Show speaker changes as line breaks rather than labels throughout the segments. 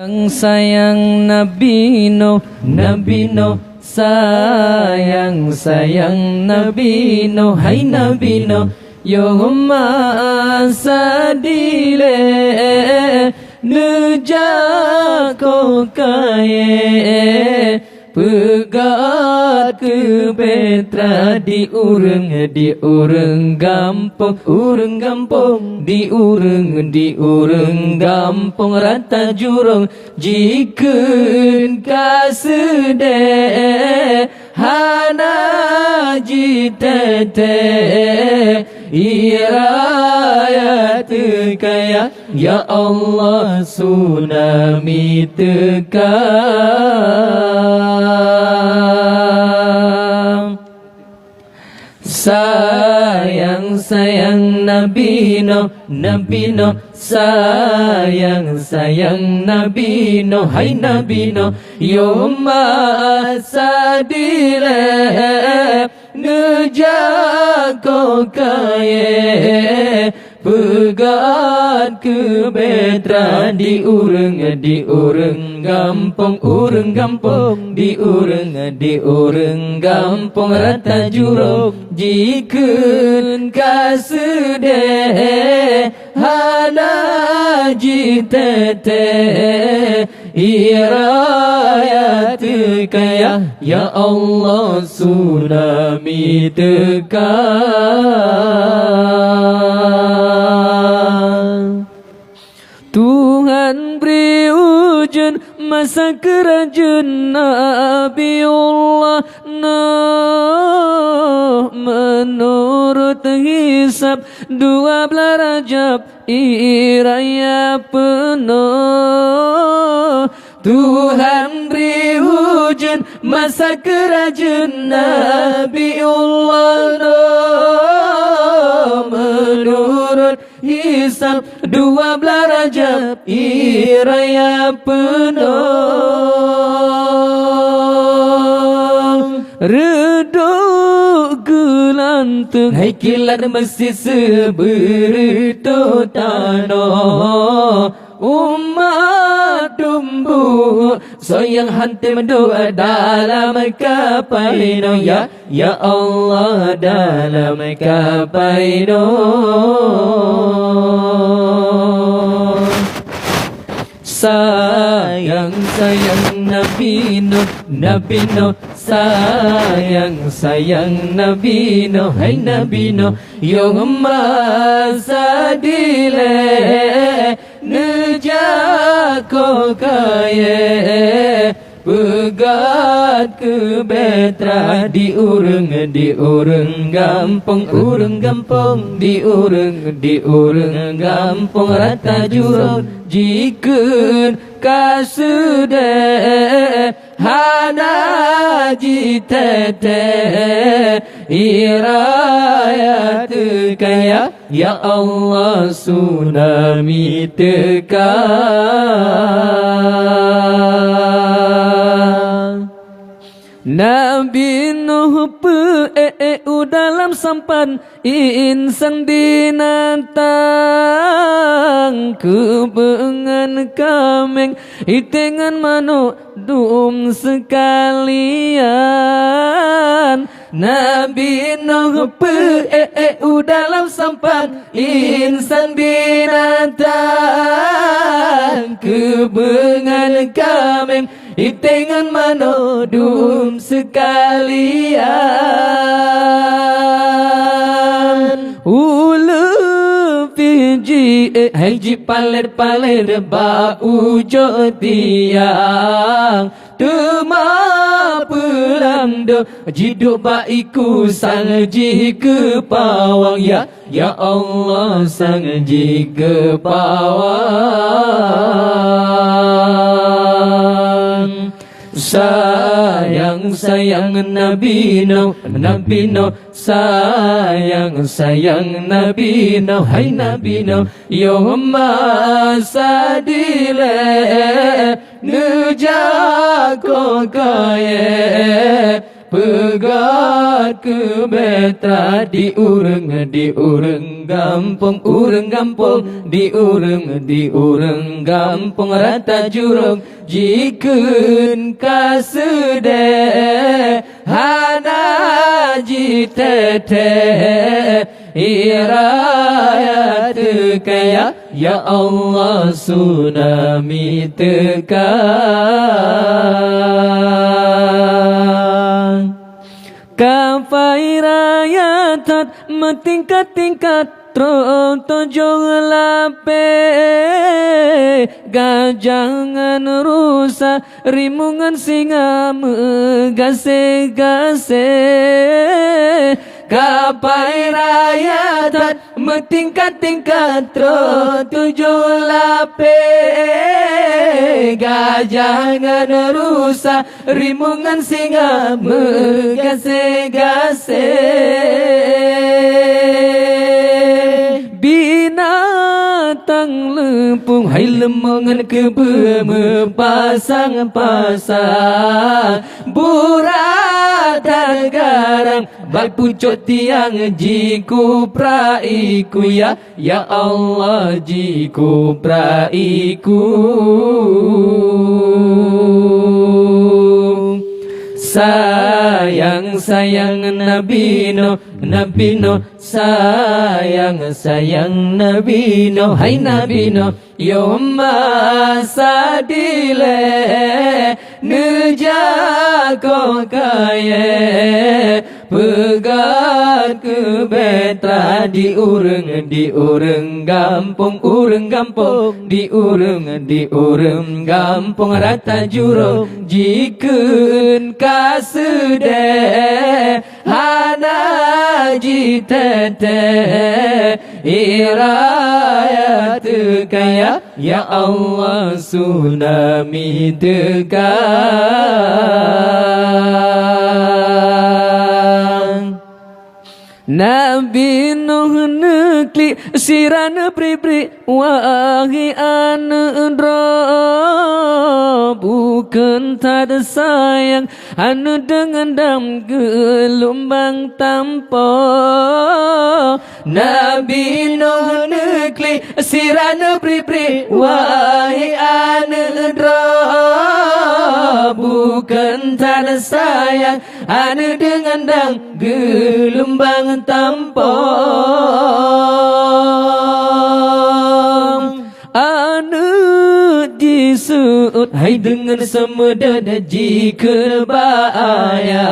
Sayang Nabi Nuh, Nabi Nuh, sayang Nabi Nuh, hai Nabi Nuh, yoma sadile nejak ko kaye pegat ke betra di urang gampong di urang gampong rata jurong jikeun kasede hana jitete irayat kaya ya Allah tsunami tekam. Sayang Nabi Nuh, Nabi Nuh, sayang Nabi Nuh, hai Nabi Nuh, yoma sadile nejak ko kaye pegat ke betra di urang gampong di urang gampong rata jurong jikeun kasede hana jitete irayat kaya ya Allah tsunami tekam. Tuhan beri hujan masa kerajaan Nabiullah Nuh menurut hisab 12 Rajab iraya penuh. Tuhan beri hujan masa kerajaan Nabiullah Nuh menurut hisab 12 Rajab iraya penuh. Redok gelanteng hai kilat masih seberito tanah umat tumbuh sayang hanti mendoa dalam kapaino ya Allah dalam kapaino. Sayang Nabi Nuh, Nabi Nuh, sayang Nabi Nuh, hai Nabi Nuh, yoma sadile nejak ko kaye pegat ke betra di urang gampong di urang gampong rata jurong jikeun kasede hana jitete irayat kaya ya Allah tsunami tekam. Nabi Nuh peu dalam sampan insan binatang kebengan kameng itengan manuk dum sekalian. Nabi Nuh peu dalam sampan insan binatang kebengan kameng itengan manodum sekalian. Ulu Fiji haji paler ba ujo tiang tema pelando jiduk baiku sang ji ke pawang ya Allah sang ji ke pawang. Sayang Nabi Nuh, Nabi Nuh, sayang Nabi Nuh, hai Nabi Nuh, yoma sadile nejak ko kaye pegat ke betra diurung gampung diurung gampung rata jurung jikun kasude hana jitete irayat kaya ya Allah tsunami tekan kafai rayatat metingkat-tingkat Tojong lape gajangan rusa rimungan singa megase-gase kapai rayatat metingkat-tingkat Tojong lape gajangan rusa rimungan singa megase-gase binatang lempung hai lemongan kebe pasang-pasang burata garang bai pucuk tiang jiku praiku ya Allah jiku praiku sayang Nabi no sayang Nabi no hai Nabi no yoma sadile nejako kaye pegat ke betra diurung gampung diurung gampung rata jurung jikun kasude hana jitete irayat kaya ya Allah tsunami tekan Nabi Nuh nekli sirana pribri wahi anudra bukan tak ada sayang anu dengan dam gelombang tanpa Nabi Nuh nekli sirana pribri wahi anudra bukan tak ada sayang anu dengan dam gelombang tampang anu disut hai dengan semedada jika bahaya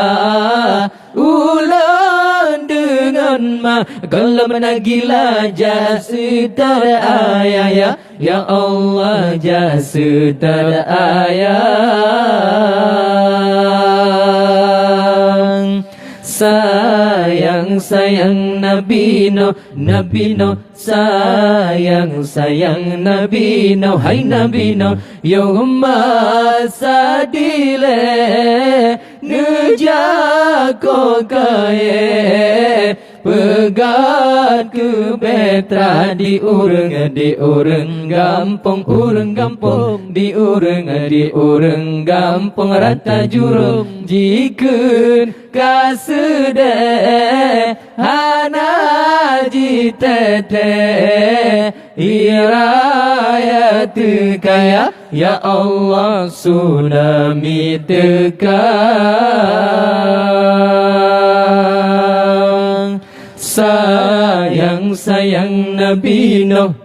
ulan dengan ma kalau menagila jasa teraya ya Allah jasa teraya sayang Nabi no sayang Nabi no hai Nabi no yoma sadile nejako kaye pegat ke betra diurung gampung diurung gampung rata jurung jikun kasude hana jitete irayat kaya ya Allah tsunami tekan sayang Nabi no